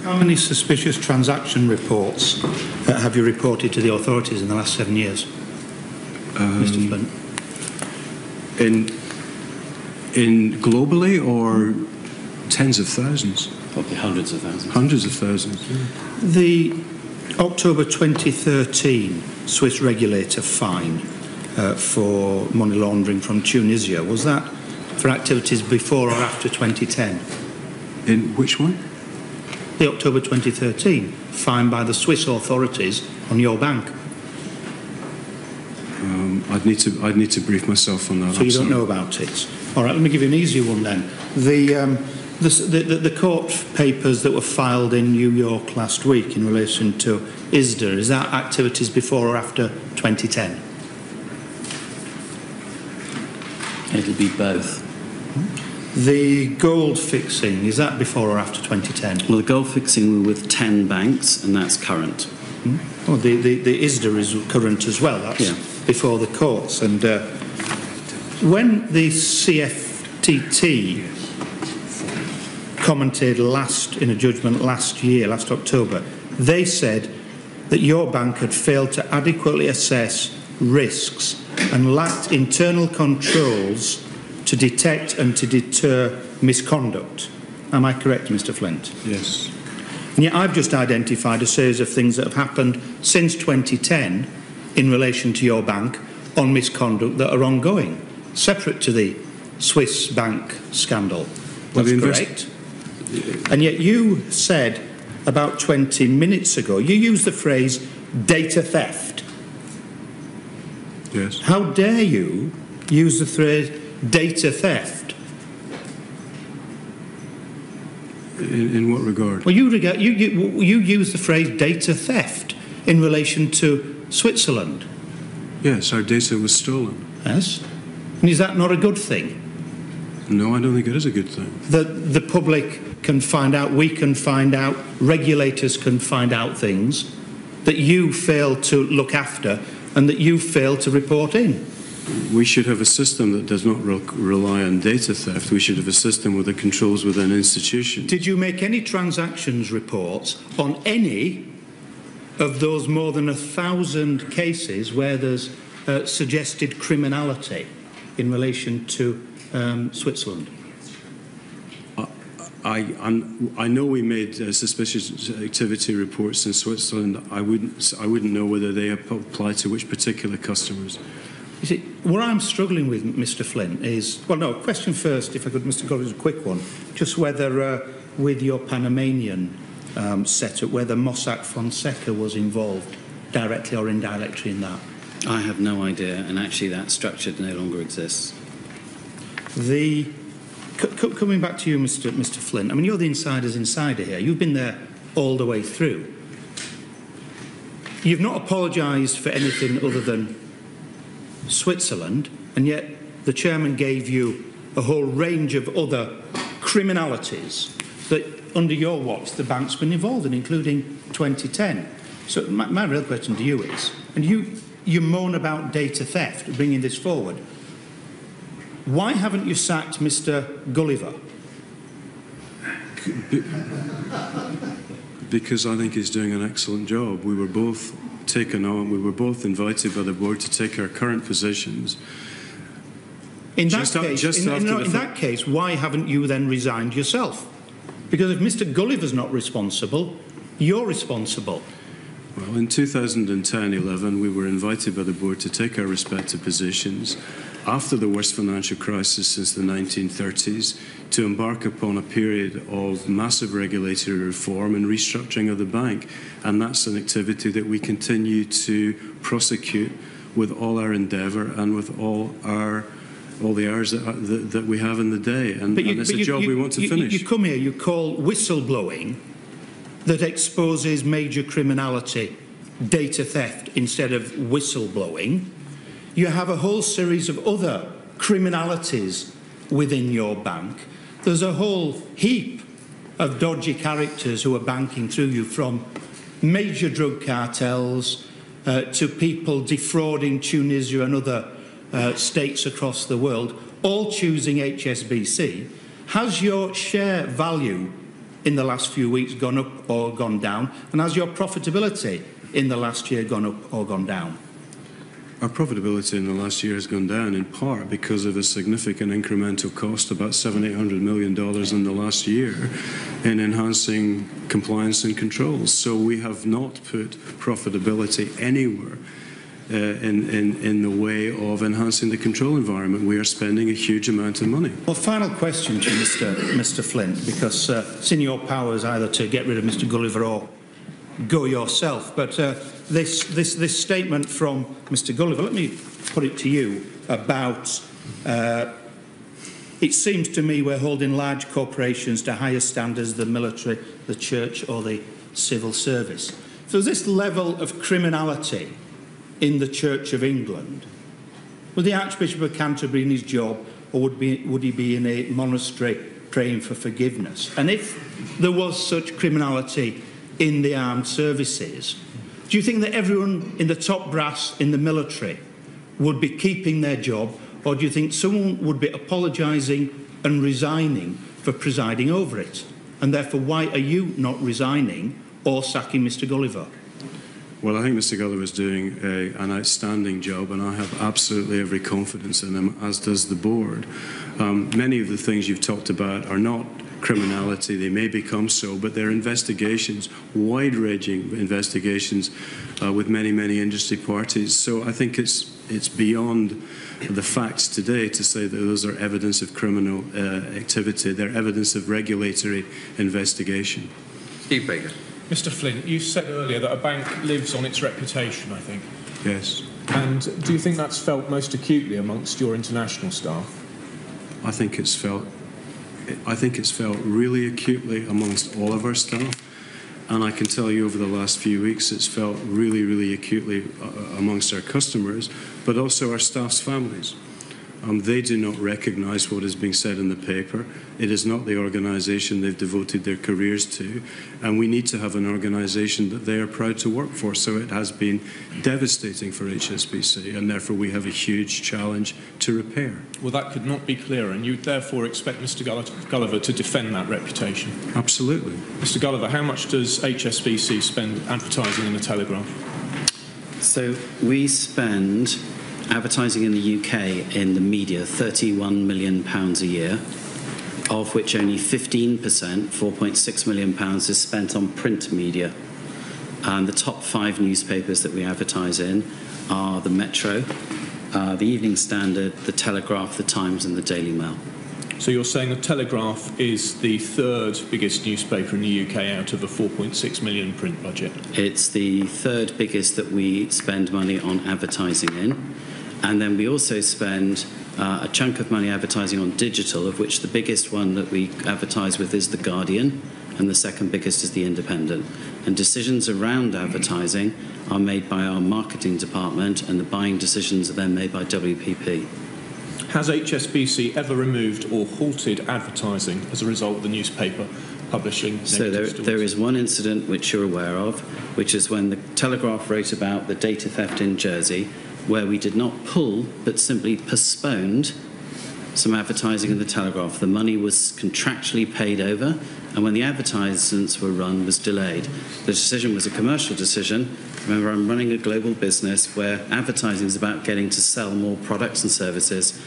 How many suspicious transaction reports have you reported to the authorities in the last 7 years, Mr. Flint? In globally or tens of thousands? Probably hundreds of thousands. Hundreds of thousands, yeah. The October 2013 Swiss regulator fine for money laundering from Tunisia, was that for activities before or after 2010? In which one? The October 2013 fine by the Swiss authorities on your bank. I'd need to brief myself on that. So you don't know about it. All right, let me give you an easier one then. The court papers that were filed in New York last week in relation to ISDA, is that activities before or after 2010? It'll be both. The gold fixing, is that before or after 2010? Well, the gold fixing were with 10 banks, and that's current. Well, the ISDA is current as well. That's before the courts. And when the CFTT commented in a judgment last October, they said that your bank had failed to adequately assess risks and lacked internal controls to detect and to deter misconduct. Am I correct, Mr. Flint? Yes. And yet I've just identified a series of things that have happened since 2010 in relation to your bank on misconduct that are ongoing, separate to the Swiss bank scandal. That's correct. And yet you said about 20 minutes ago, you used the phrase data theft. Yes. How dare you use the phrase data theft? In what regard? Well, you use the phrase data theft in relation to Switzerland. Yes, our data was stolen. Yes. And is that not a good thing? No, I don't think it is a good thing. That the public can find out, we can find out, regulators can find out things that you fail to look after and that you fail to report in. We should have a system that does not rely on data theft. We should have a system with the controls within institutions. Did you make any transactions reports on any of those more than 1,000 cases where there's suggested criminality in relation to Switzerland? I know we made suspicious activity reports in Switzerland. I wouldn't know whether they apply to which particular customers. You see, what I'm struggling with, Mr. Flint, is... Well, no, question first, if I could, Mr. Collins, a quick one. Just whether, with your Panamanian setup, whether Mossack Fonseca was involved directly or indirectly in that. I have no idea, and actually that structure no longer exists. Coming back to you, Mr. Flint, I mean, you're the insider's insider here. You've been there all the way through. You've not apologised for anything other than Switzerland, and yet the chairman gave you a whole range of other criminalities that, under your watch, the bank's been involved in, including 2010. So my real question to you is, and you moan about data theft, bringing this forward, why haven't you sacked Mr. Gulliver? Because I think he's doing an excellent job. We were both taken on, we were both invited by the board to take our current positions. In that case, why haven't you then resigned yourself? Because if Mr. Gulliver's not responsible, you're responsible. Well, in 2010-11, we were invited by the board to take our respective positions after the worst financial crisis since the 1930s, to embark upon a period of massive regulatory reform and restructuring of the bank. And that's an activity that we continue to prosecute with all our endeavour and with all the hours that we have in the day. And it's a job we want to finish. You come here, you call whistleblowing that exposes major criminality, data theft, instead of whistleblowing. You have a whole series of other criminalities within your bank. There's a whole heap of dodgy characters who are banking through you, from major drug cartels to people defrauding Tunisia and other states across the world, all choosing HSBC. Has your share value in the last few weeks gone up or gone down? And has your profitability in the last year gone up or gone down? Our profitability in the last year has gone down in part because of a significant incremental cost, about $700–800 million in the last year, in enhancing compliance and controls. So we have not put profitability anywhere in the way of enhancing the control environment. We are spending a huge amount of money. Well, final question to Mr. Flint, because it's in your powers either to get rid of Mr. Gulliver or go yourself. But this statement from Mr. Gulliver, let me put it to you, about it seems to me we're holding large corporations to higher standards than the military, the church or the civil service. So this level of criminality in the Church of England, would the Archbishop of Canterbury in his job, or would he be in a monastery praying for forgiveness? And if there was such criminality in the armed services, do you think that everyone in the top brass in the military would be keeping their job, or do you think someone would be apologising and resigning for presiding over it? And therefore, why are you not resigning or sacking Mr. Gulliver? Well, I think Mr. Gulliver is doing an outstanding job, and I have absolutely every confidence in him, as does the board. Many of the things you've talked about are not criminality. They may become so, but they're investigations, wide-ranging investigations with many, many industry parties. So I think it's beyond the facts today to say that those are evidence of criminal activity. They're evidence of regulatory investigation. Steve Baker. Mr. Flint, you said earlier that a bank lives on its reputation, I think. Yes. And do you think that's felt most acutely amongst your international staff? I think it's felt really acutely amongst all of our staff. And I can tell you over the last few weeks it's felt really, really acutely amongst our customers, but also our staff's families. They do not recognise what is being said in the paper. It is not the organisation they've devoted their careers to, and we need to have an organisation that they are proud to work for. So it has been devastating for HSBC, and therefore we have a huge challenge to repair. Well, that could not be clearer, and you therefore expect Mr. Gulliver to defend that reputation. Absolutely. Mr. Gulliver, how much does HSBC spend advertising in the Telegraph? So we spend advertising in the UK in the media, £31 million a year, of which only 15%, £4.6 million, is spent on print media. And the top 5 newspapers that we advertise in are the Metro, the Evening Standard, the Telegraph, the Times and the Daily Mail. So you're saying the Telegraph is the third biggest newspaper in the UK out of a £4.6 million print budget? It's the third biggest that we spend money on advertising in. And then we also spend a chunk of money advertising on digital, of which the biggest one that we advertise with is The Guardian, and the second biggest is The Independent. And decisions around advertising are made by our marketing department, and the buying decisions are then made by WPP. Has HSBC ever removed or halted advertising as a result of the newspaper publishing? So there is one incident which you're aware of, which is when the Telegraph wrote about the data theft in Jersey, where we did not pull but simply postponed some advertising in the Telegraph. The money was contractually paid over, and when the advertisements were run, was delayed. The decision was a commercial decision. Remember, I'm running a global business where advertising is about getting to sell more products and services,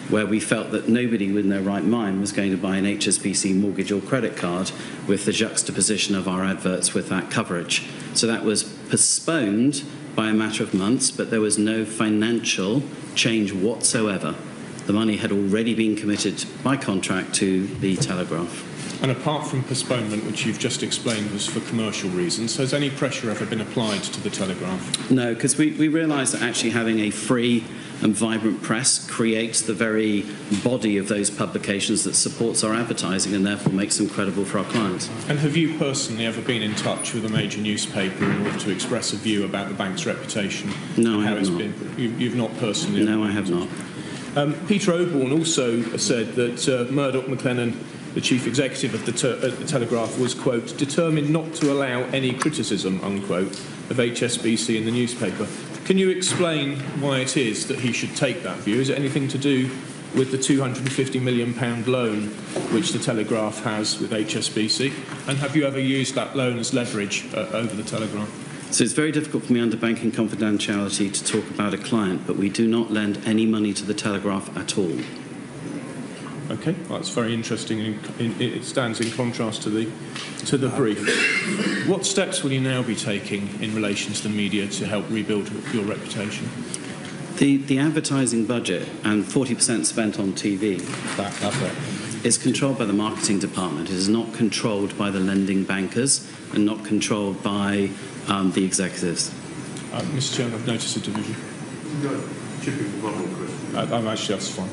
where we felt that nobody within their right mind was going to buy an HSBC mortgage or credit card with the juxtaposition of our adverts with that coverage. So that was postponed by a matter of months, but there was no financial change whatsoever. The money had already been committed by contract to the Telegraph. And apart from postponement, which you've just explained was for commercial reasons, has any pressure ever been applied to the Telegraph? No, because we realised that actually having a free and vibrant press creates the very body of those publications that supports our advertising and therefore makes them credible for our clients. And have you personally ever been in touch with a major newspaper in order to express a view about the bank's reputation? No, I have not. You've not personally? No, I have not. Peter Oborne also said that Murdoch McLennan, the chief executive of the Telegraph, was, quote, determined not to allow any criticism, unquote, of HSBC in the newspaper. Can you explain why it is that he should take that view? Is it anything to do with the £250 million loan which the Telegraph has with HSBC? And have you ever used that loan as leverage over the Telegraph? So it's very difficult for me under banking confidentiality to talk about a client, but we do not lend any money to the Telegraph at all. Okay, well, that's very interesting. It stands in contrast to the brief. What steps will you now be taking in relation to the media to help rebuild your reputation? The advertising budget and 40% spent on TV is controlled by the marketing department. It is not controlled by the lending bankers and not controlled by the executives. Mr. Chairman, I've noticed a division. Chipping one more question. I'm actually, that's fine.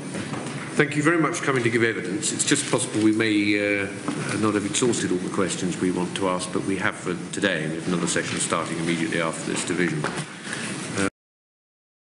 Thank you very much for coming to give evidence. It's just possible we may not have exhausted all the questions we want to ask, but we have for today, and we have another session starting immediately after this division.